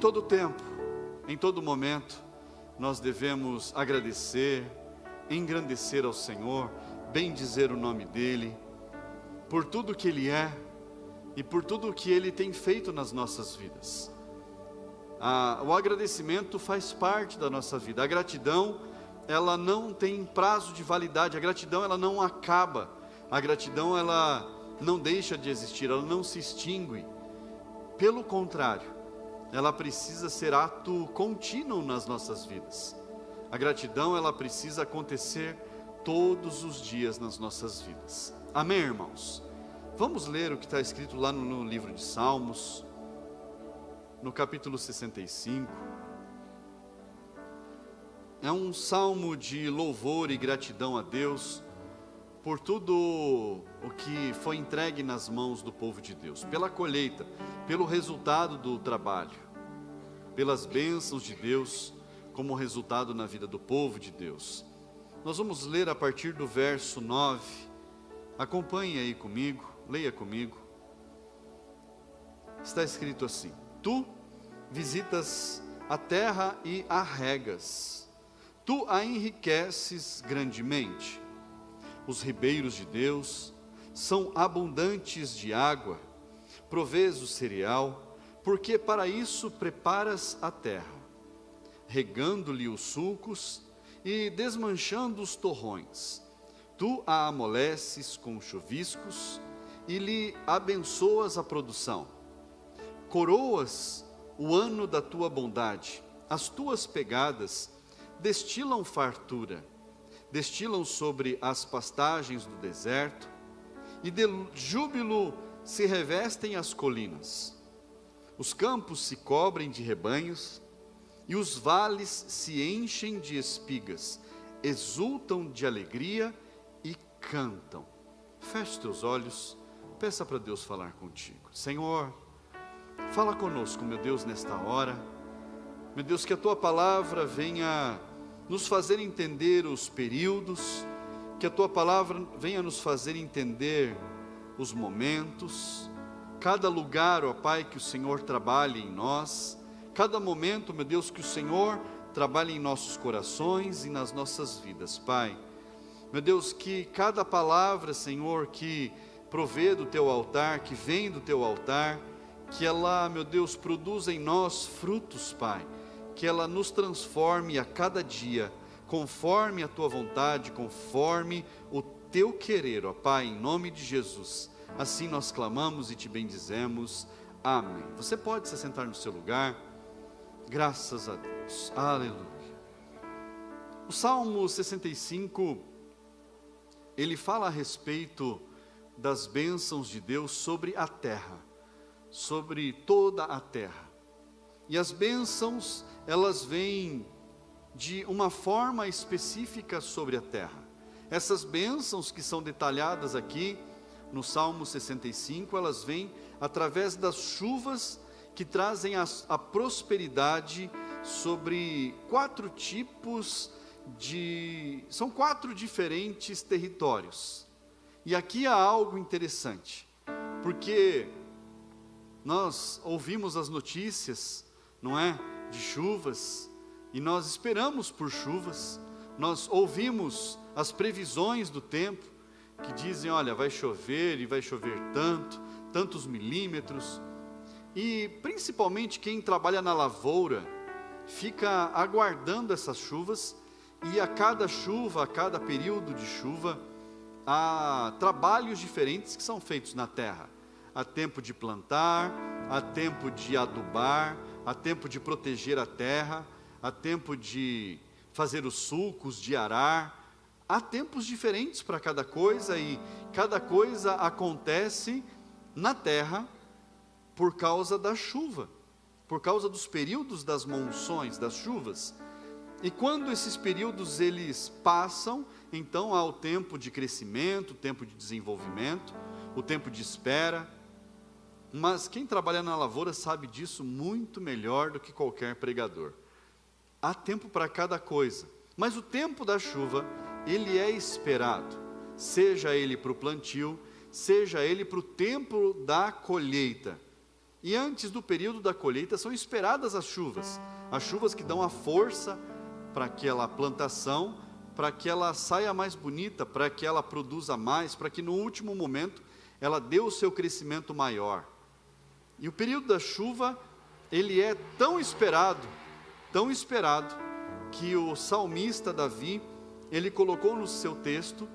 Todo tempo, em todo momento, nós devemos agradecer, engrandecer ao Senhor, bendizer o nome dEle, por tudo que Ele é e por tudo que Ele tem feito nas nossas vidas. O agradecimento faz parte da nossa vida. A gratidão, ela não tem prazo de validade, a gratidão ela não acaba, a gratidão ela não deixa de existir, ela não se extingue. Pelo contrário, ela precisa ser ato contínuo nas nossas vidas. A gratidão, ela precisa acontecer todos os dias nas nossas vidas. Amém, irmãos? Vamos ler o que está escrito lá no livro de Salmos, no capítulo 65. É um salmo de louvor e gratidão a Deus por tudo o que foi entregue nas mãos do povo de Deus, pela colheita, pelo resultado do trabalho, pelas bênçãos de Deus como resultado na vida do povo de Deus. Nós vamos ler a partir do verso 9, acompanhe aí comigo, leia comigo. Está escrito assim: Tu visitas a terra e a regas, tu a enriqueces grandemente. Os ribeiros de Deus são abundantes de água, provês o cereal, porque para isso preparas a terra, regando-lhe os sulcos e desmanchando os torrões. Tu a amoleces com chuviscos e lhe abençoas a produção. Coroas o ano da tua bondade, as tuas pegadas destilam fartura, destilam sobre as pastagens do deserto, e de júbilo se revestem as colinas. Os campos se cobrem de rebanhos, e os vales se enchem de espigas, exultam de alegria e cantam. Feche teus olhos, peça para Deus falar contigo. Senhor, fala conosco, meu Deus, nesta hora. Meu Deus, que a tua palavra venha nos fazer entender os períodos, que a tua palavra venha nos fazer entender os momentos, cada lugar, ó Pai, que o Senhor trabalhe em nós, cada momento, meu Deus, que o Senhor trabalhe em nossos corações e nas nossas vidas, Pai. Meu Deus, que cada palavra, Senhor, que provê do teu altar, que vem do teu altar, que ela, meu Deus, produza em nós frutos, Pai, que ela nos transforme a cada dia, conforme a tua vontade, conforme o teu querer, ó Pai, em nome de Jesus. Assim nós clamamos e te bendizemos. Amém. Você pode se sentar no seu lugar. Graças a Deus. Aleluia. O Salmo 65, ele fala a respeito das bênçãos de Deus sobre a terra, sobre toda a terra. E as bênçãos, elas vêm de uma forma específica sobre a terra. Essas bênçãos que são detalhadas aqui no Salmo 65, elas vêm através das chuvas que trazem a prosperidade sobre são 4 diferentes territórios. E aqui há algo interessante, porque nós ouvimos as notícias, não é, de chuvas, e nós esperamos por chuvas, nós ouvimos as previsões do tempo, que dizem, olha, vai chover e vai chover tantos milímetros, e principalmente quem trabalha na lavoura, fica aguardando essas chuvas, e a cada chuva, a cada período de chuva, há trabalhos diferentes que são feitos na terra. Há tempo de plantar, há tempo de adubar, há tempo de proteger a terra, há tempo de fazer os sulcos, de arar. Há tempos diferentes para cada coisa, e cada coisa acontece na terra por causa da chuva, por causa dos períodos das monções, das chuvas. E quando esses períodos eles passam, então há o tempo de crescimento, o tempo de desenvolvimento, o tempo de espera. Mas quem trabalha na lavoura sabe disso muito melhor do que qualquer pregador. Há tempo para cada coisa, mas o tempo da chuva, ele é esperado, seja ele para o plantio, seja ele para o tempo da colheita. E antes do período da colheita são esperadas as chuvas que dão a força para aquela plantação, para que ela saia mais bonita, para que ela produza mais, para que no último momento ela dê o seu crescimento maior. E o período da chuva, ele é tão esperado, que o salmista Davi, ele colocou no seu texto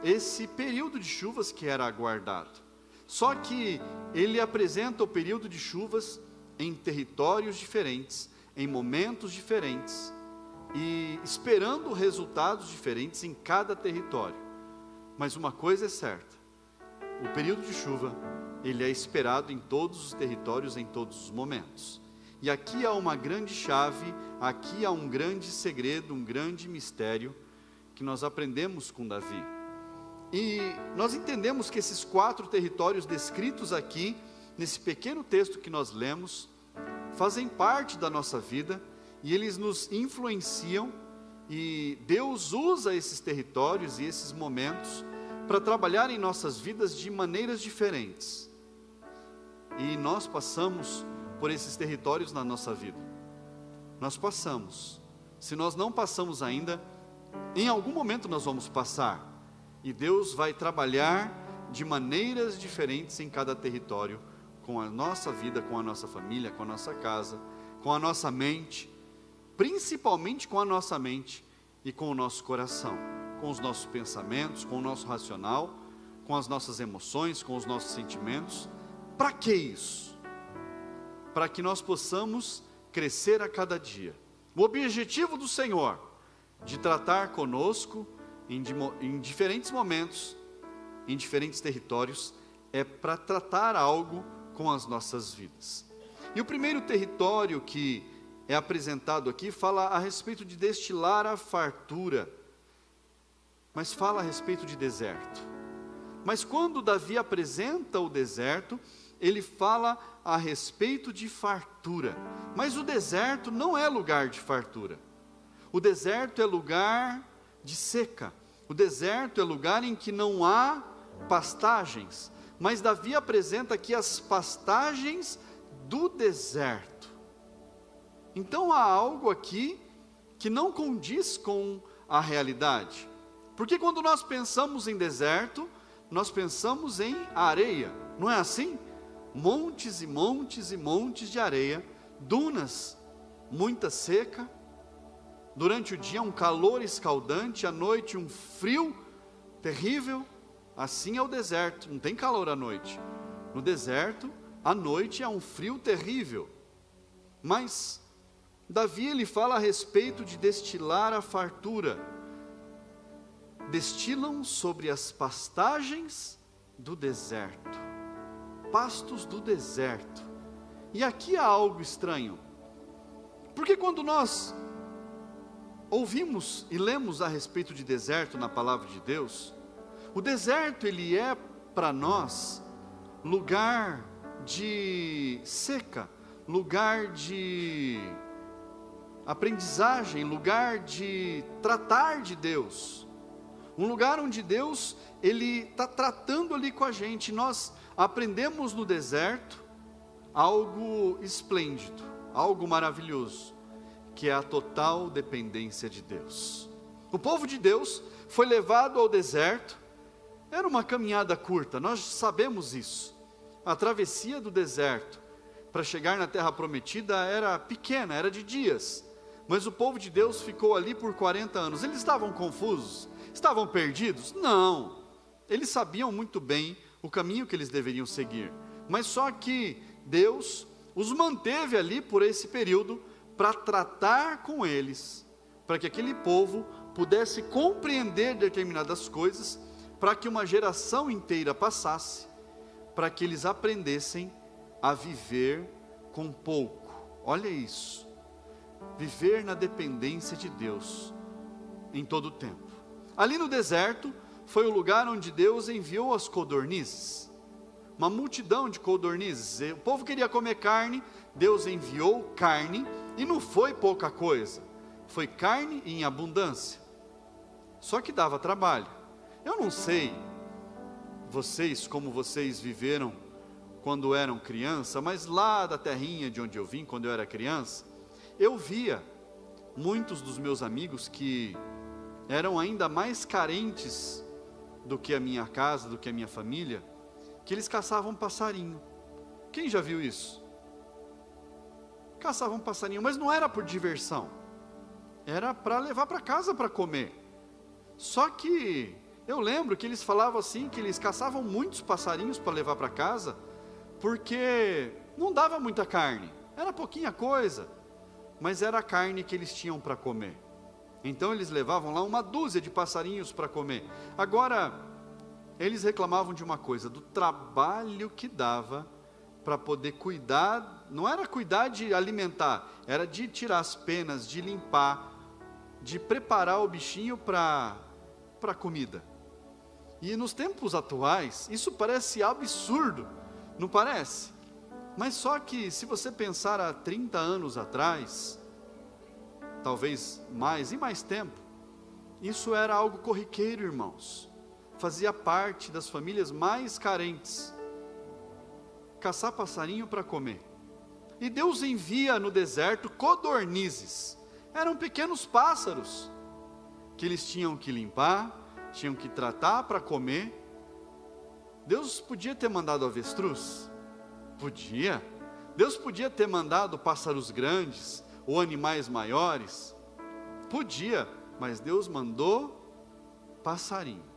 esse período de chuvas que era aguardado. Só que ele apresenta o período de chuvas em territórios diferentes, em momentos diferentes, e esperando resultados diferentes em cada território. Mas uma coisa é certa: o período de chuva, ele é esperado em todos os territórios, em todos os momentos. E aqui há uma grande chave, aqui há um grande segredo, um grande mistério que nós aprendemos com Davi. E nós entendemos que esses 4 territórios descritos aqui, nesse pequeno texto que nós lemos, fazem parte da nossa vida e eles nos influenciam, e Deus usa esses territórios e esses momentos para trabalhar em nossas vidas de maneiras diferentes. E nós passamos por esses territórios na nossa vida. Nós passamos. Se nós não passamos ainda, em algum momento nós vamos passar. E Deus vai trabalhar de maneiras diferentes em cada território, com a nossa vida, com a nossa família, com a nossa casa, com a nossa mente, principalmente com a nossa mente e com o nosso coração, com os nossos pensamentos, com o nosso racional, com as nossas emoções, com os nossos sentimentos. Para que isso? Para que nós possamos crescer a cada dia. O objetivo do Senhor de tratar conosco em diferentes momentos, em diferentes territórios, é para tratar algo com as nossas vidas. E o primeiro território que é apresentado aqui fala a respeito de destilar a fartura, mas fala a respeito de deserto. Mas quando Davi apresenta o deserto, ele fala a respeito de fartura. Mas o deserto não é lugar de fartura. O deserto é lugar de seca. O deserto é lugar em que não há pastagens. Mas Davi apresenta aqui as pastagens do deserto. Então há algo aqui que não condiz com a realidade. Porque quando nós pensamos em deserto, nós pensamos em areia, não é assim? Montes e montes e montes de areia, dunas, muita seca. Durante o dia um calor escaldante, à noite um frio terrível. Assim é o deserto, não tem calor à noite. No deserto, à noite é um frio terrível. Mas Davi, ele fala a respeito de destilar a fartura. Destilam sobre as pastagens do deserto. Pastos do deserto. E aqui há algo estranho. Porque quando nós ouvimos e lemos a respeito de deserto na palavra de Deus, o deserto ele é para nós lugar de seca, lugar de aprendizagem, lugar de tratar de Deus, um lugar onde Deus ele está tratando ali com a gente. Nós aprendemos no deserto algo esplêndido, algo maravilhoso, que é a total dependência de Deus. O povo de Deus foi levado ao deserto. Era uma caminhada curta, nós sabemos isso. A travessia do deserto para chegar na terra prometida era pequena, era de dias. Mas o povo de Deus ficou ali por 40 anos. Eles estavam confusos? Estavam perdidos? Não. Eles sabiam muito bem o caminho que eles deveriam seguir. Mas só que Deus os manteve ali por esse período para tratar com eles, para que aquele povo pudesse compreender determinadas coisas, para que uma geração inteira passasse, para que eles aprendessem a viver com pouco. Olha isso, viver na dependência de Deus em todo o tempo. Ali no deserto foi o lugar onde Deus enviou as codornizes, uma multidão de codornizes. O povo queria comer carne, Deus enviou carne, e não foi pouca coisa, foi carne em abundância. Só que dava trabalho. Eu não sei vocês, como vocês viveram quando eram criança, mas lá da terrinha de onde eu vim, quando eu era criança, eu via muitos dos meus amigos que eram ainda mais carentes do que a minha casa, do que a minha família, que eles caçavam passarinho. Quem já viu isso? Caçavam passarinho, mas não era por diversão, era para levar para casa para comer. Só que eu lembro que eles falavam assim, que eles caçavam muitos passarinhos para levar para casa, porque não dava muita carne, era pouquinha coisa, mas era a carne que eles tinham para comer. Então eles levavam lá uma dúzia de passarinhos para comer. Agora, eles reclamavam de uma coisa, do trabalho que dava para poder cuidar, não era cuidar de alimentar, era de tirar as penas, de limpar, de preparar o bichinho para comida. E nos tempos atuais, isso parece absurdo, não parece? Mas só que se você pensar há 30 anos atrás, talvez mais e mais tempo, isso era algo corriqueiro, irmãos. Fazia parte das famílias mais carentes, caçar passarinho para comer. E Deus envia no deserto codornizes, eram pequenos pássaros, que eles tinham que limpar, tinham que tratar para comer. Deus podia ter mandado avestruz? Podia. Deus podia ter mandado pássaros grandes, ou animais maiores? Podia, mas Deus mandou passarinho.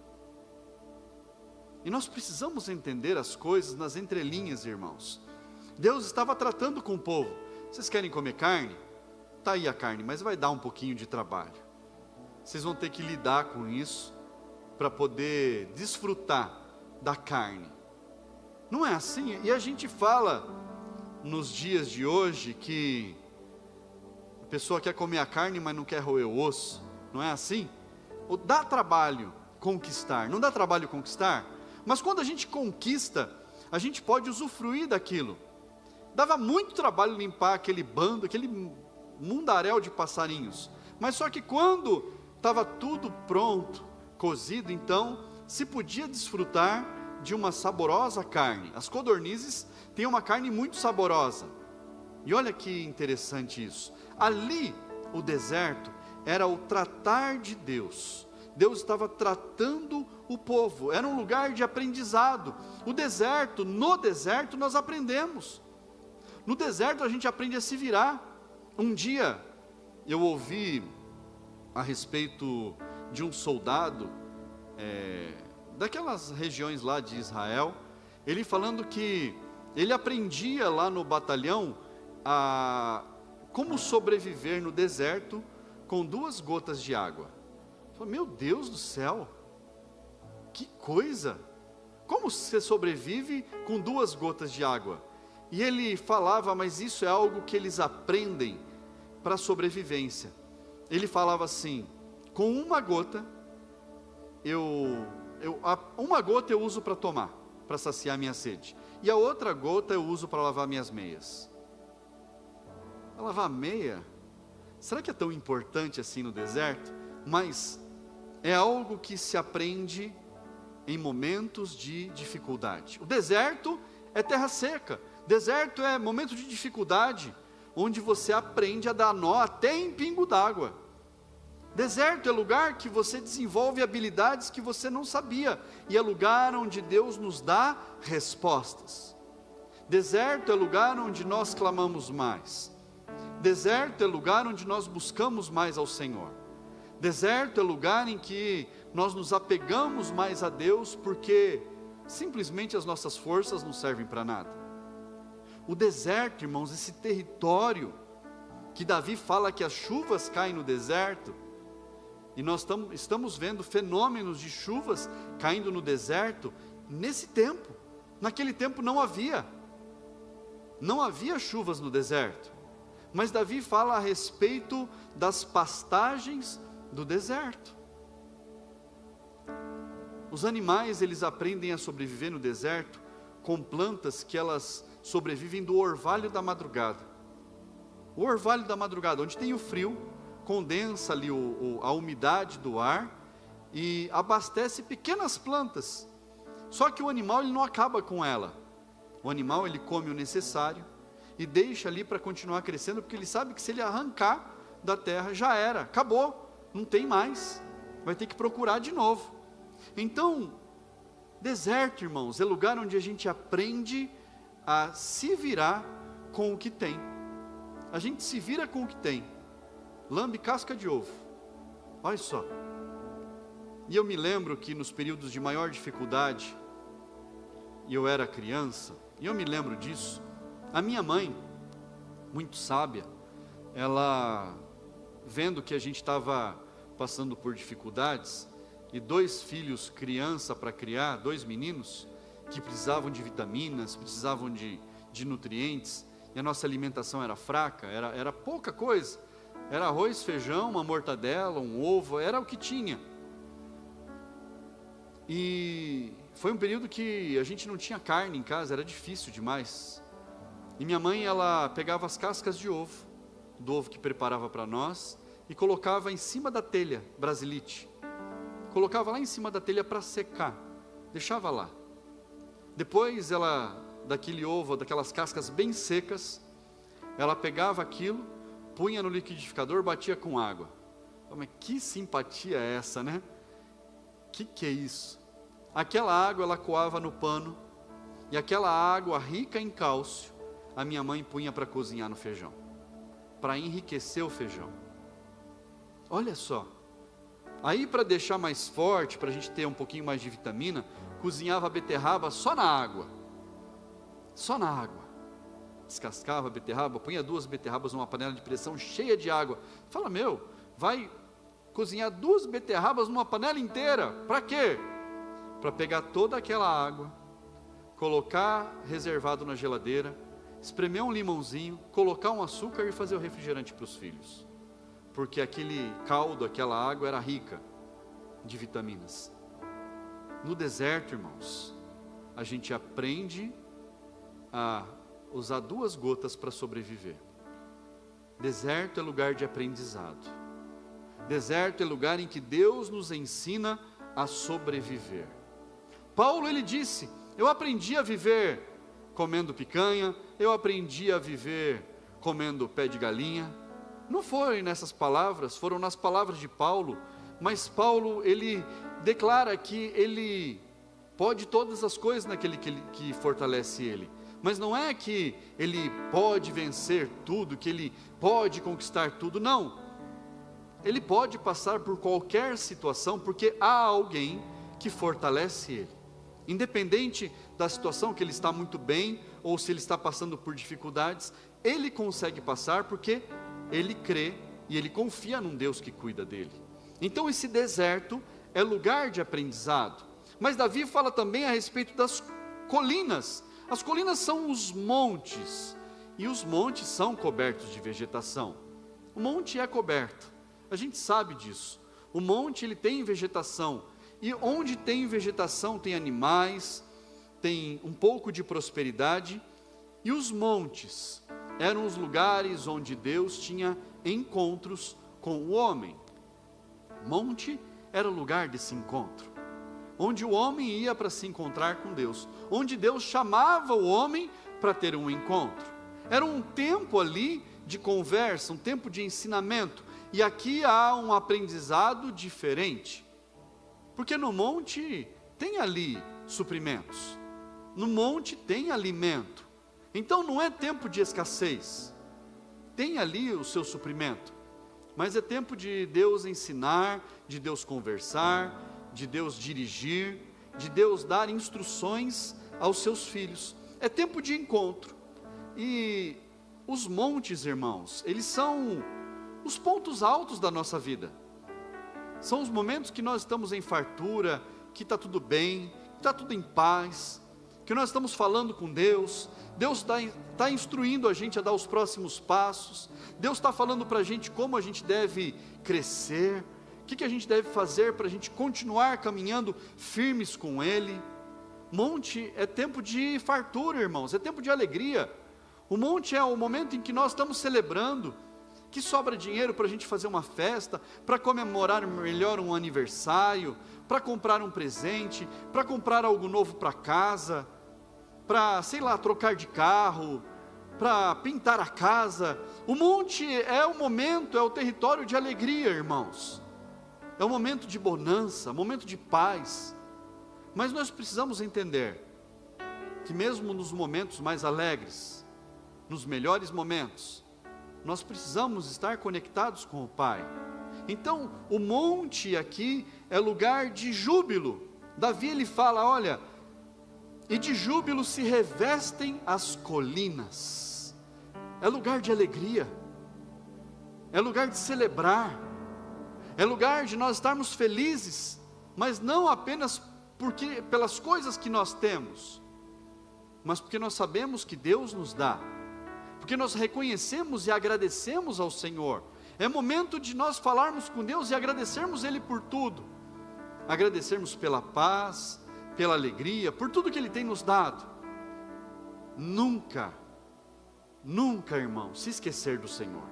E nós precisamos entender as coisas nas entrelinhas, irmãos. Deus estava tratando com o povo. Vocês querem comer carne? Está aí a carne, mas vai dar um pouquinho de trabalho. Vocês vão ter que lidar com isso, para poder desfrutar da carne. Não é assim? E a gente fala, nos dias de hoje, que a pessoa quer comer a carne, mas não quer roer o osso. Não é assim? Dá trabalho conquistar, não dá trabalho conquistar? Mas quando a gente conquista, a gente pode usufruir daquilo. Dava muito trabalho limpar aquele bando, aquele mundaréu de passarinhos. Mas só que quando estava tudo pronto, cozido, então se podia desfrutar de uma saborosa carne. As codornizes têm uma carne muito saborosa. E olha que interessante isso. Ali, o deserto era o tratar de Deus. Deus estava tratando o povo, era um lugar de aprendizado. O deserto, no deserto nós aprendemos. No deserto a gente aprende a se virar. Um dia eu ouvi a respeito de um soldado, daquelas regiões lá de Israel, ele falando que ele aprendia lá no batalhão a como sobreviver no deserto com 2 gotas de água. Eu falei, meu Deus do céu, que coisa! Como você sobrevive com 2 gotas de água? E ele falava, mas isso é algo que eles aprendem para a sobrevivência. Ele falava assim, com uma gota, uma gota eu uso para tomar, para saciar minha sede. E a outra gota eu uso para lavar minhas meias. Para lavar a meia? Será que é tão importante assim no deserto? Mas é algo que se aprende em momentos de dificuldade. O deserto é terra seca. Deserto é momento de dificuldade, onde você aprende a dar nó até em pingo d'água. Deserto é lugar que você desenvolve habilidades que você não sabia, e é lugar onde Deus nos dá respostas. Deserto é lugar onde nós clamamos mais. Deserto é lugar onde nós buscamos mais ao Senhor. Deserto é lugar em que nós nos apegamos mais a Deus, porque simplesmente as nossas forças não servem para nada. O deserto, irmãos, esse território que Davi fala que as chuvas caem no deserto, e nós estamos vendo fenômenos de chuvas caindo no deserto nesse tempo. Naquele tempo não havia chuvas no deserto, mas Davi fala a respeito das pastagens do deserto. Os animais, eles aprendem a sobreviver no deserto com plantas que elas sobrevivem do orvalho da madrugada. O orvalho da madrugada, onde tem o frio, condensa ali a umidade do ar e abastece pequenas plantas. Só que o animal, ele não acaba com ela. O animal, ele come o necessário e deixa ali para continuar crescendo, porque ele sabe que se ele arrancar da terra, já era, acabou, não tem mais, vai ter que procurar de novo. Então, deserto, irmãos, é lugar onde a gente aprende a se virar com o que tem. A gente se vira com o que tem, lambe casca de ovo, olha só. E eu me lembro que nos períodos de maior dificuldade, e eu era criança, e eu me lembro disso, a minha mãe, muito sábia, ela, vendo que a gente estava passando por dificuldades, e 2 filhos criança para criar, 2 meninos, que precisavam de vitaminas, precisavam de nutrientes, e a nossa alimentação era fraca, era pouca coisa, era arroz, feijão, uma mortadela, um ovo, era o que tinha. E foi um período que a gente não tinha carne em casa, era difícil demais. E minha mãe, ela pegava as cascas de ovo, do ovo que preparava para nós, e colocava em cima da telha, brasilite. Colocava lá em cima da telha para secar, deixava lá. Depois ela, daquele ovo, daquelas cascas bem secas, ela pegava aquilo, punha no liquidificador, batia com água. Mas que simpatia é essa, né? Que é isso? Aquela água ela coava no pano, e aquela água rica em cálcio, a minha mãe punha para cozinhar no feijão, para enriquecer o feijão. Olha só, aí para deixar mais forte, para a gente ter um pouquinho mais de vitamina, cozinhava a beterraba só na água, descascava a beterraba, punha 2 beterrabas numa panela de pressão cheia de água. Fala, vai cozinhar 2 beterrabas numa panela inteira, para quê? Para pegar toda aquela água, colocar reservado na geladeira, espremer um limãozinho, colocar um açúcar e fazer o refrigerante para os filhos, porque aquele caldo, aquela água era rica de vitaminas. No deserto, irmãos, a gente aprende a usar 2 gotas para sobreviver. Deserto é lugar de aprendizado. Deserto é lugar em que Deus nos ensina a sobreviver. Paulo, ele disse, eu aprendi a viver comendo picanha, eu aprendi a viver comendo pé de galinha. Não foi nessas palavras, foram nas palavras de Paulo, mas Paulo, ele declara que ele pode todas as coisas naquele que fortalece ele. Mas não é que ele pode vencer tudo, que ele pode conquistar tudo, não. Ele pode passar por qualquer situação, porque há alguém que fortalece ele. Independente da situação, que ele está muito bem, ou se ele está passando por dificuldades, ele consegue passar, porque ele crê e ele confia num Deus que cuida dele. Então esse deserto é lugar de aprendizado. Mas Davi fala também a respeito das colinas. As colinas são os montes, e os montes são cobertos de vegetação. O monte é coberto, a gente sabe disso. O monte, ele tem vegetação, e onde tem vegetação tem animais, tem um pouco de prosperidade. E os montes eram os lugares onde Deus tinha encontros com o homem. Monte era o lugar desse encontro, onde o homem ia para se encontrar com Deus, onde Deus chamava o homem para ter um encontro. Era um tempo ali de conversa, um tempo de ensinamento. E aqui há um aprendizado diferente, porque no monte tem ali suprimentos, no monte tem alimento. Então não é tempo de escassez, tem ali o seu suprimento, mas é tempo de Deus ensinar, de Deus conversar, de Deus dirigir, de Deus dar instruções aos seus filhos. É tempo de encontro. E os montes, irmãos, eles são os pontos altos da nossa vida. São os momentos que nós estamos em fartura, que está tudo bem, que está tudo em paz, que nós estamos falando com Deus. Deus está instruindo a gente a dar os próximos passos. Deus está falando para a gente como a gente deve crescer, o que a gente deve fazer para a gente continuar caminhando firmes com Ele. Monte é tempo de fartura, irmãos, é tempo de alegria. O monte é o momento em que nós estamos celebrando, que sobra dinheiro para a gente fazer uma festa, para comemorar melhor um aniversário, para comprar um presente, para comprar algo novo para casa. para, sei lá, trocar de carro, para pintar a casa. O monte é o momento, é o território de alegria, irmãos. É um momento de bonança, um momento de paz. Mas nós precisamos entender que mesmo nos momentos mais alegres, nos melhores momentos, nós precisamos estar conectados com o Pai. Então, o monte aqui é lugar de júbilo. Davi ele fala, olha, e de júbilo se revestem as colinas. É lugar de alegria, é lugar de celebrar, é lugar de nós estarmos felizes, mas não apenas pelas coisas que nós temos, mas porque nós sabemos que Deus nos dá, porque nós reconhecemos e agradecemos ao Senhor. É momento de nós falarmos com Deus e agradecermos Ele por tudo, agradecermos pela paz, pela alegria, por tudo que Ele tem nos dado. Nunca, irmão, se esquecer do Senhor.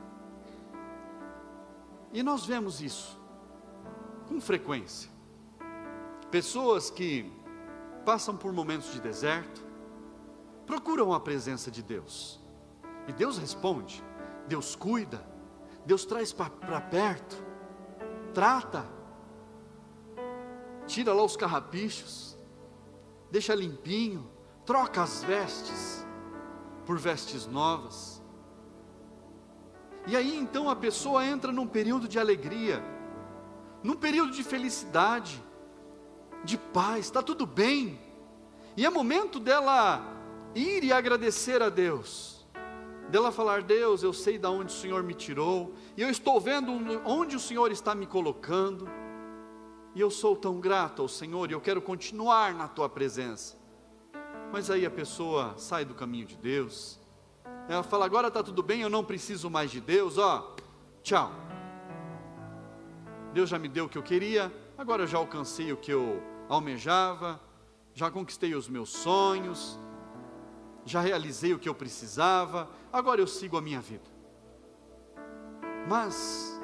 E nós vemos isso com frequência. Pessoas que passam por momentos de deserto, procuram a presença de Deus, e Deus responde, Deus cuida, Deus traz para perto, trata, tira lá os carrapichos, deixa limpinho, troca as vestes por vestes novas. E aí então a pessoa entra num período de alegria, num período de felicidade, de paz, está tudo bem, e é momento dela ir e agradecer a Deus, dela falar, Deus, eu sei de onde o Senhor me tirou, e eu estou vendo onde o Senhor está me colocando, e eu sou tão grato ao Senhor, e eu quero continuar na tua presença. Mas aí a pessoa sai do caminho de Deus, ela fala, agora está tudo bem, eu não preciso mais de Deus, tchau, Deus já me deu o que eu queria, agora eu já alcancei o que eu almejava, já conquistei os meus sonhos, já realizei o que eu precisava, agora eu sigo a minha vida. Mas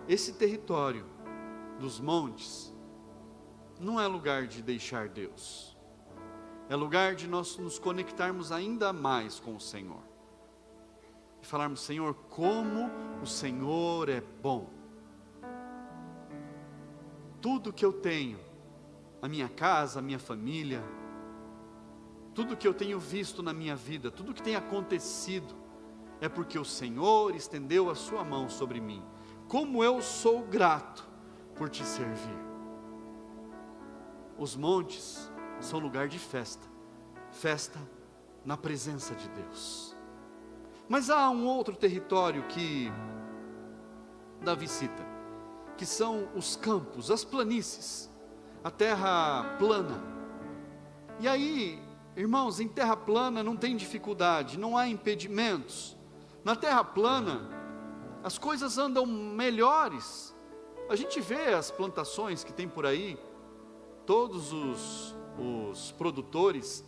esse território dos montes não é lugar de deixar Deus, é lugar de nós nos conectarmos ainda mais com o Senhor, e falarmos, Senhor, como o Senhor é bom. Tudo que eu tenho, a minha casa, a minha família, tudo que eu tenho visto na minha vida, tudo que tem acontecido, é porque o Senhor estendeu a sua mão sobre mim. Como eu sou grato por te servir. Os montes são lugar de festa, festa na presença de Deus. Mas há um outro território que Davi cita, que são os campos, as planícies, a terra plana. E aí, irmãos, em terra plana não tem dificuldade, não há impedimentos. Na terra plana, as coisas andam melhores. A gente vê as plantações que tem por aí, todos os produtores,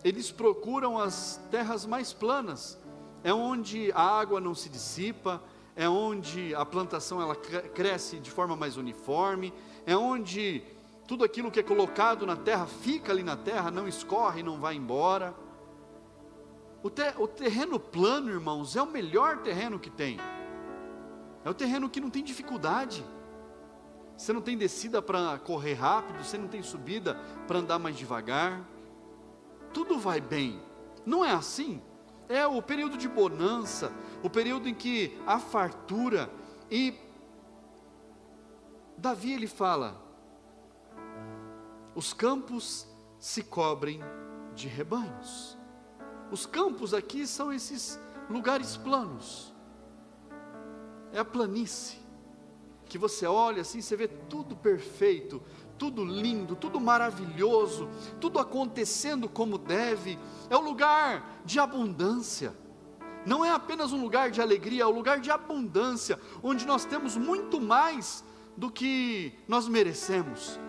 eles procuram as terras mais planas, é onde a água não se dissipa, é onde a plantação ela cresce de forma mais uniforme, é onde tudo aquilo que é colocado na terra, fica ali na terra, não escorre, não vai embora. O terreno plano, irmãos, é o melhor terreno que tem, é o terreno que não tem dificuldade, você não tem descida para correr rápido, você não tem subida para andar mais devagar, tudo vai bem. Não é assim? É o período de bonança, o período em que há fartura. E Davi ele fala, os campos se cobrem de rebanhos. Os campos aqui são esses lugares planos, é a planície, que você olha assim, você vê tudo perfeito, tudo lindo, tudo maravilhoso, tudo acontecendo como deve. É o lugar de abundância, não é apenas um lugar de alegria, é um lugar de abundância, onde nós temos muito mais do que nós merecemos,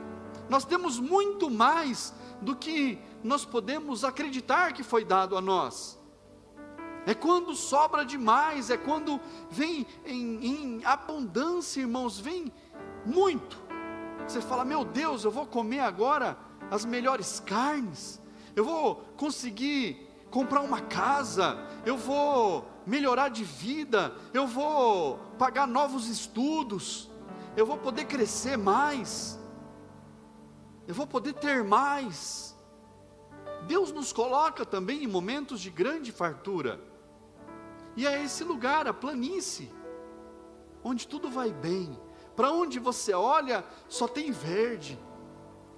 nós temos muito mais do que nós podemos acreditar que foi dado a nós. É quando sobra demais, é quando vem em abundância, irmãos, vem muito. Você fala, meu Deus, eu vou comer agora as melhores carnes, eu vou conseguir comprar uma casa, eu vou melhorar de vida, eu vou pagar novos estudos, eu vou poder crescer mais, eu vou poder ter mais. Deus nos coloca também em momentos de grande fartura, e é esse lugar, a planície, onde tudo vai bem, para onde você olha, só tem verde,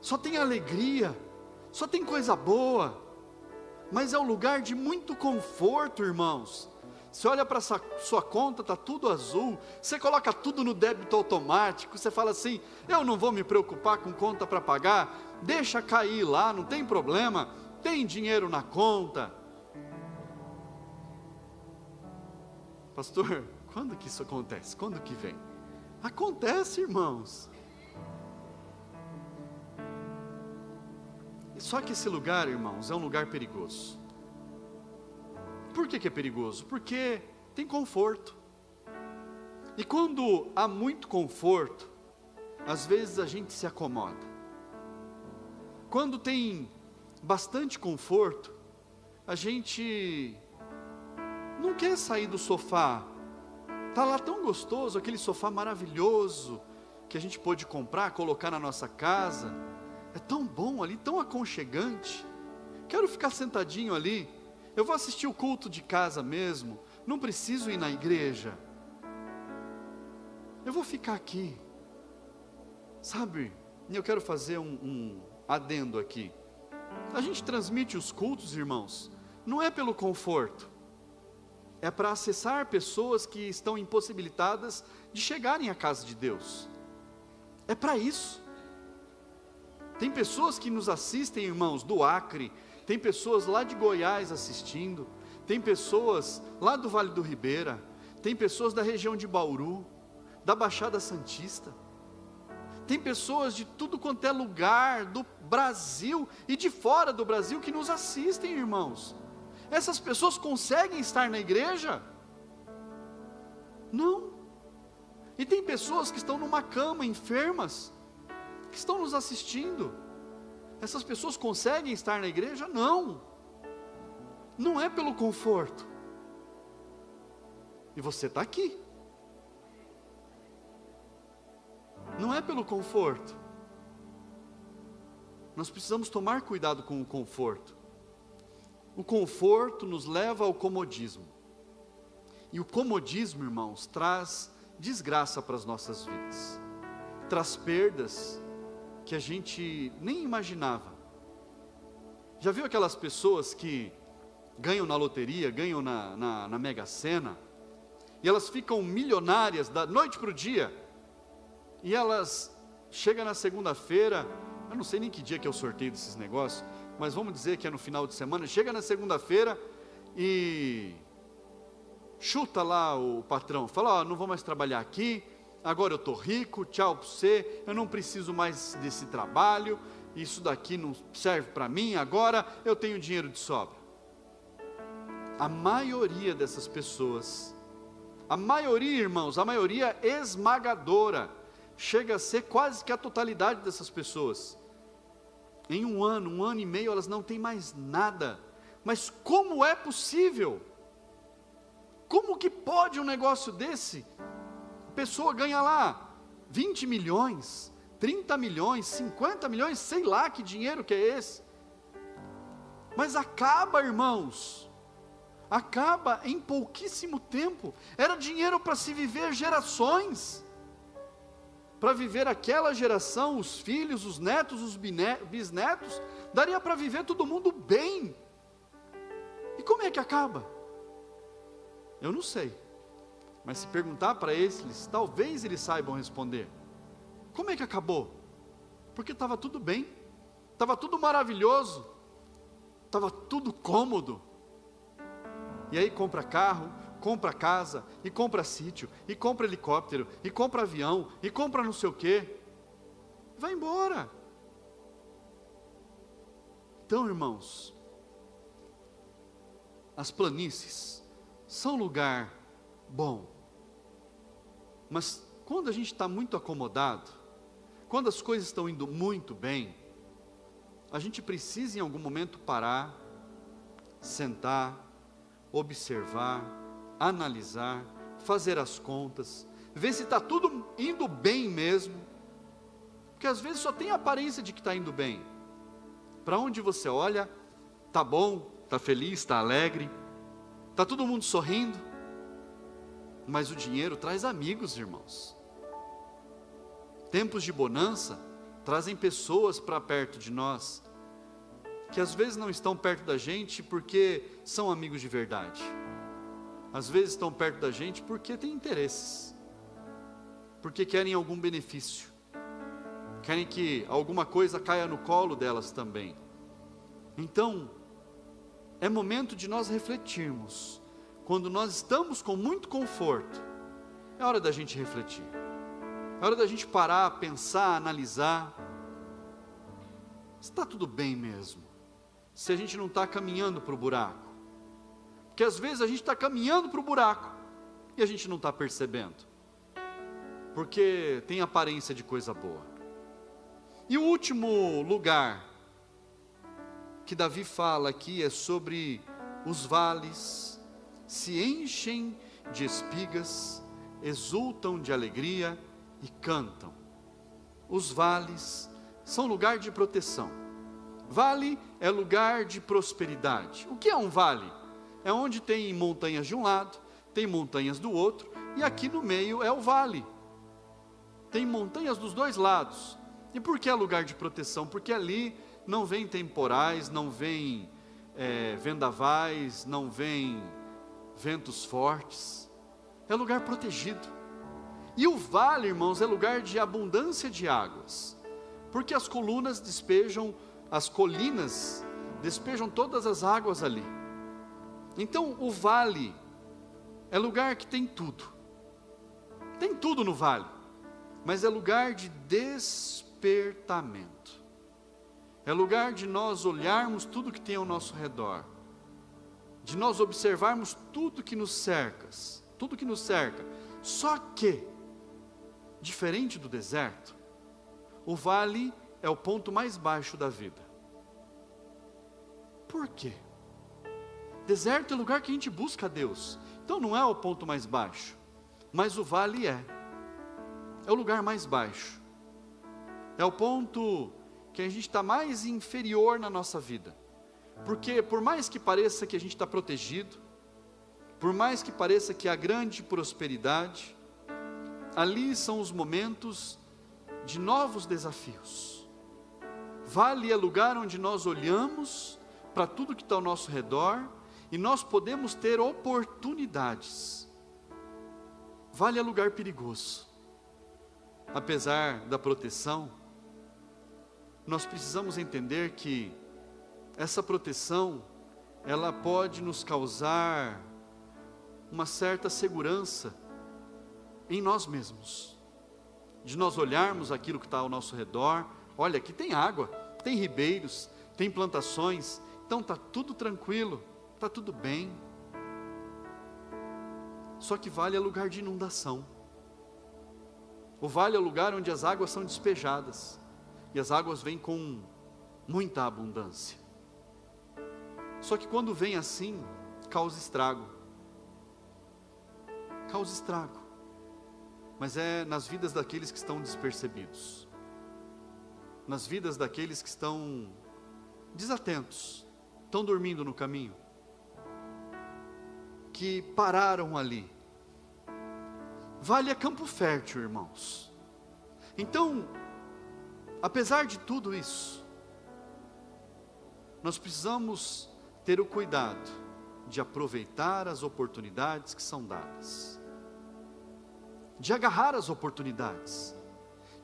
só tem alegria, só tem coisa boa, mas é um lugar de muito conforto, irmãos. Você olha para sua conta, está tudo azul, você coloca tudo no débito automático, você fala assim, eu não vou me preocupar com conta para pagar, deixa cair lá, não tem problema, tem dinheiro na conta. Pastor, quando que isso acontece? Quando que vem? Acontece, irmãos. Só que esse lugar, irmãos, é um lugar perigoso. Por que é perigoso? Porque tem conforto. E quando há muito conforto, às vezes a gente se acomoda. Quando tem bastante conforto, a gente não quer sair do sofá. Está lá tão gostoso, aquele sofá maravilhoso, que a gente pôde comprar, colocar na nossa casa. É tão bom ali, tão aconchegante. Quero ficar sentadinho ali. Eu vou assistir o culto de casa mesmo. Não preciso ir na igreja. Eu vou ficar aqui. Sabe, eu quero fazer um adendo aqui. A gente transmite os cultos, irmãos, não é pelo conforto. É para acessar pessoas que estão impossibilitadas de chegarem à casa de Deus. É para isso. Tem pessoas que nos assistem, irmãos, do Acre, tem pessoas lá de Goiás assistindo, tem pessoas lá do Vale do Ribeira, tem pessoas da região de Bauru, da Baixada Santista, tem pessoas de tudo quanto é lugar do Brasil e de fora do Brasil que nos assistem, irmãos. Essas pessoas conseguem estar na igreja? Não. E tem pessoas que estão numa cama, enfermas, que estão nos assistindo. Essas pessoas conseguem estar na igreja? Não. Não é pelo conforto. E você está aqui. Não é pelo conforto. Nós precisamos tomar cuidado com o conforto. O conforto nos leva ao comodismo. E o comodismo, irmãos, traz desgraça para as nossas vidas. Traz perdas que a gente nem imaginava. Já viu aquelas pessoas que ganham na loteria, ganham na Mega Sena, e elas ficam milionárias da noite para o dia, e elas chegam na segunda-feira, eu não sei nem que dia que é o sorteio desses negócios, mas vamos dizer que é no final de semana, chega na segunda-feira e chuta lá o patrão, fala, não vou mais trabalhar aqui, agora eu estou rico, tchau para você, eu não preciso mais desse trabalho, isso daqui não serve para mim, agora eu tenho dinheiro de sobra. A maioria dessas pessoas, a maioria, irmãos, a maioria esmagadora, chega a ser quase que a totalidade dessas pessoas. Em um ano e meio, elas não têm mais nada. Mas como é possível? Como que pode um negócio desse? A pessoa ganha lá 20 milhões, 30 milhões, 50 milhões, sei lá que dinheiro que é esse. Mas acaba, irmãos, acaba em pouquíssimo tempo. Era dinheiro para se viver gerações. Para viver aquela geração, os filhos, os netos, os bisnetos, daria para viver todo mundo bem. E como é que acaba? Eu não sei, mas se perguntar para eles, talvez eles saibam responder. Como é que acabou? Porque estava tudo bem, estava tudo maravilhoso, estava tudo cômodo. E aí compra carro, compra casa, e compra sítio, e compra helicóptero, e compra avião, e compra não sei o quê, vai embora. Então, irmãos, as planícies são lugar bom, mas quando a gente está muito acomodado, quando as coisas estão indo muito bem, a gente precisa em algum momento parar, sentar, observar, analisar, fazer as contas, ver se está tudo indo bem mesmo, porque às vezes só tem a aparência de que está indo bem. Para onde você olha, está bom, está feliz, está alegre, está todo mundo sorrindo, mas o dinheiro traz amigos, irmãos. Tempos de bonança trazem pessoas para perto de nós, que às vezes não estão perto da gente porque são amigos de verdade, às vezes estão perto da gente porque têm interesses, porque querem algum benefício, querem que alguma coisa caia no colo delas também. Então, é momento de nós refletirmos. Quando nós estamos com muito conforto, é hora da gente refletir, é hora da gente parar, pensar, analisar, se está tudo bem mesmo, se a gente não está caminhando para o buraco, porque às vezes a gente está caminhando para o buraco, e a gente não está percebendo, porque tem aparência de coisa boa. E o último lugar que Davi fala aqui é sobre os vales, se enchem de espigas, exultam de alegria e cantam. Os vales são lugar de proteção. Vale é lugar de prosperidade. O que é um vale? É onde tem montanhas de um lado, tem montanhas do outro, e aqui no meio é o vale. Tem montanhas dos dois lados. E por que é lugar de proteção? Porque ali não vem temporais, não vem vendavais, não vem ventos fortes, é lugar protegido. E o vale, irmãos, é lugar de abundância de águas, porque as colinas despejam todas as águas ali. Então o vale é lugar que tem tudo no vale, mas é lugar de despertamento, é lugar de nós olharmos tudo que tem ao nosso redor, de nós observarmos tudo que nos cerca, só que, diferente do deserto, o vale é o ponto mais baixo da vida. Por quê? Deserto é lugar que a gente busca a Deus, então não é o ponto mais baixo, mas o vale é o lugar mais baixo, é o ponto que a gente está mais inferior na nossa vida. Porque por mais que pareça que a gente está protegido, por mais que pareça que há grande prosperidade, ali são os momentos de novos desafios. Vale é lugar onde nós olhamos para tudo que está ao nosso redor e nós podemos ter oportunidades. Vale é lugar perigoso. Apesar da proteção, nós precisamos entender que essa proteção, ela pode nos causar uma certa segurança em nós mesmos, de nós olharmos aquilo que está ao nosso redor. Olha, aqui tem água, tem ribeiros, tem plantações, então está tudo tranquilo, está tudo bem. Só que vale é lugar de inundação. O vale é o lugar onde as águas são despejadas, e as águas vêm com muita abundância. Só que quando vem assim, causa estrago. Mas é nas vidas daqueles que estão despercebidos, nas vidas daqueles que estão desatentos, estão dormindo no caminho, que pararam ali. Vale é campo fértil, irmãos. Então, apesar de tudo isso, nós precisamos ter o cuidado de aproveitar as oportunidades que são dadas, de agarrar as oportunidades,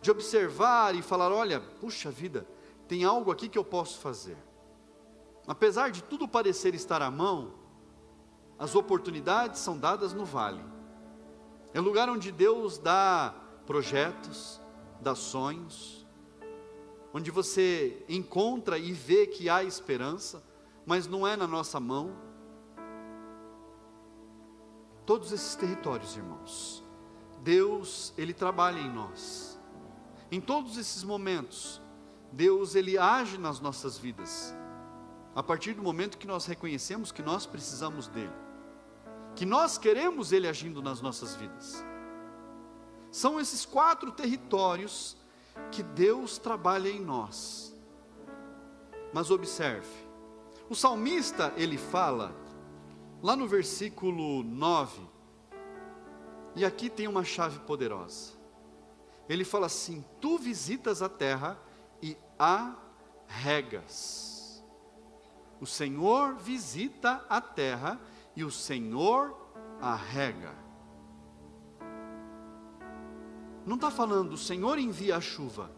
de observar e falar: olha, puxa vida, tem algo aqui que eu posso fazer. Apesar de tudo parecer estar à mão, as oportunidades são dadas no vale. É lugar onde Deus dá projetos, dá sonhos, onde você encontra e vê que há esperança, mas não é na nossa mão. Todos esses territórios, irmãos, Deus, Ele trabalha em nós. Em todos esses momentos, Deus, Ele age nas nossas vidas, a partir do momento que nós reconhecemos que nós precisamos dEle, que nós queremos Ele agindo nas nossas vidas. São esses 4 territórios que Deus trabalha em nós. Mas observe, o salmista, ele fala, lá no versículo 9, e aqui tem uma chave poderosa. Ele fala assim: tu visitas a terra e a regas. O Senhor visita a terra e o Senhor a rega. Não está falando o Senhor envia a chuva.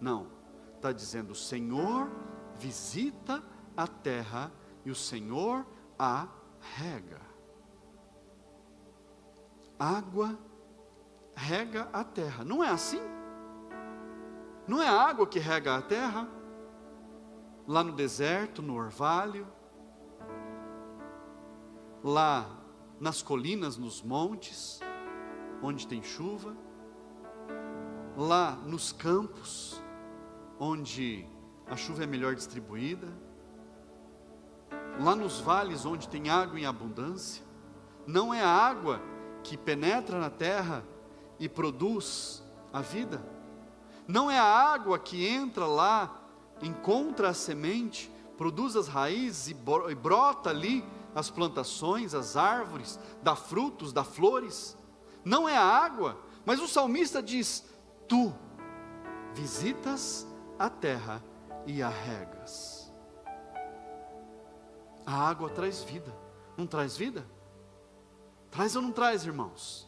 Não, está dizendo o Senhor visita a terra e o Senhor a rega. Água rega a terra. Não é assim? Não é a água que rega a terra? Lá no deserto, no orvalho, lá nas colinas, nos montes, onde tem chuva, lá nos campos, onde a chuva é melhor distribuída, lá nos vales onde tem água em abundância. Não é a água que penetra na terra e produz a vida? Não é a água que entra lá, encontra a semente, produz as raízes e brota ali as plantações, as árvores, dá frutos, dá flores? Não é a água, mas o salmista diz: tu visitas a terra e a regas. A água traz vida, não traz vida? Traz ou não traz, irmãos?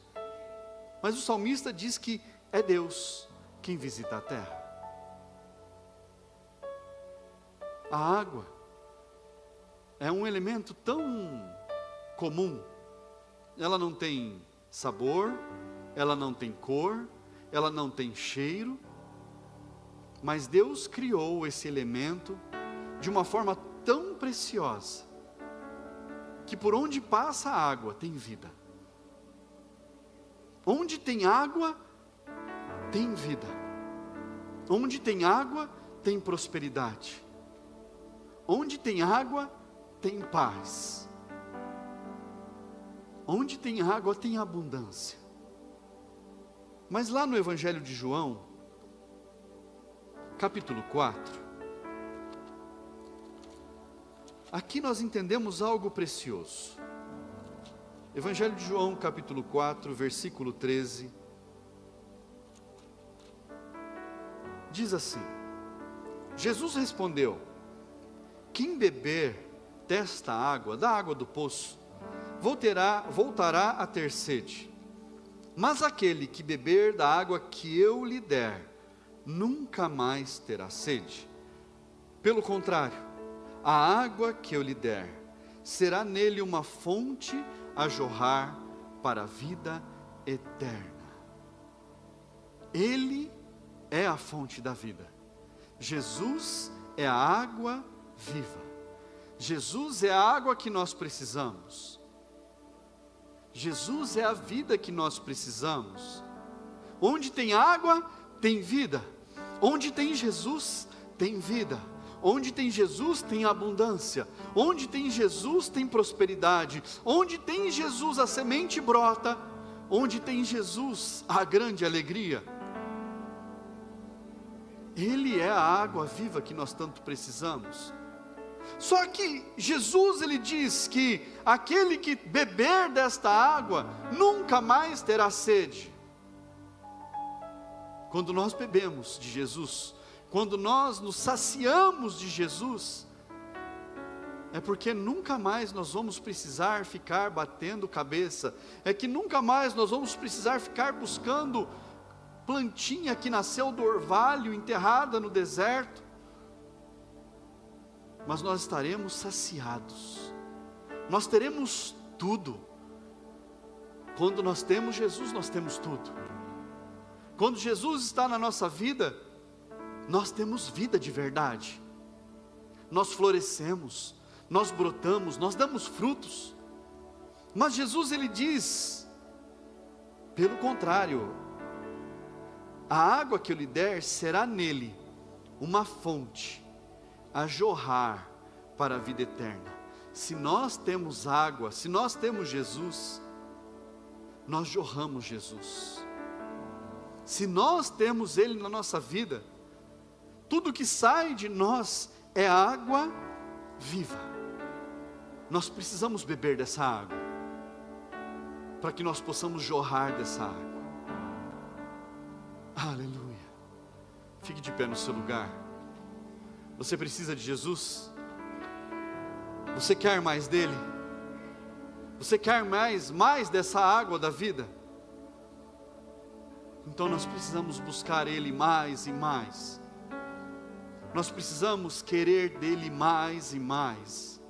Mas o salmista diz que é Deus quem visita a terra. A água é um elemento tão comum. Ela não tem sabor, ela não tem cor, ela não tem cheiro, mas Deus criou esse elemento de uma forma tão preciosa, que por onde passa a água tem vida. Onde tem água, tem vida. Onde tem água, tem prosperidade. Onde tem água, tem paz. Onde tem água, tem abundância. Mas lá no Evangelho de João, capítulo 4, aqui nós entendemos algo precioso. Evangelho de João, capítulo 4, versículo 13, diz assim: Jesus respondeu: quem beber desta água, da água do poço, voltará a ter sede. Mas aquele que beber da água que eu lhe der, nunca mais terá sede. Pelo contrário, a água que eu lhe der, será nele uma fonte a jorrar para a vida eterna. Ele é a fonte da vida. Jesus é a água viva. Jesus é a água que nós precisamos. Jesus é a vida que nós precisamos. Onde tem água, tem vida. Onde tem Jesus, tem vida. Onde tem Jesus, tem abundância. Onde tem Jesus, tem prosperidade. Onde tem Jesus, a semente brota. Onde tem Jesus, a grande alegria. Ele é a água viva que nós tanto precisamos. Só que Jesus, ele diz que aquele que beber desta água nunca mais terá sede. Quando nós bebemos de Jesus, quando nós nos saciamos de Jesus, é porque nunca mais nós vamos precisar ficar batendo cabeça, é que nunca mais nós vamos precisar ficar buscando plantinha que nasceu do orvalho, enterrada no deserto, mas nós estaremos saciados, nós teremos tudo. Quando nós temos Jesus, nós temos tudo. Quando Jesus está na nossa vida, nós temos vida de verdade, nós florescemos, nós brotamos, nós damos frutos. Mas Jesus, ele diz, pelo contrário, a água que eu lhe der será nele uma fonte a jorrar para a vida eterna. Se nós temos água, se nós temos Jesus, nós jorramos Jesus. Se nós temos Ele na nossa vida, tudo que sai de nós é água viva. Nós precisamos beber dessa água, para que nós possamos jorrar dessa água. Aleluia. Fique de pé no seu lugar. Você precisa de Jesus? Você quer mais dele? Você quer mais dessa água da vida? Então nós precisamos buscar Ele mais e mais. Nós precisamos querer dele mais e mais.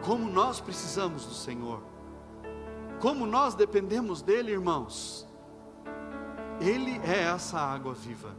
Como nós precisamos do Senhor. Como nós dependemos dele, irmãos. Ele é essa água viva.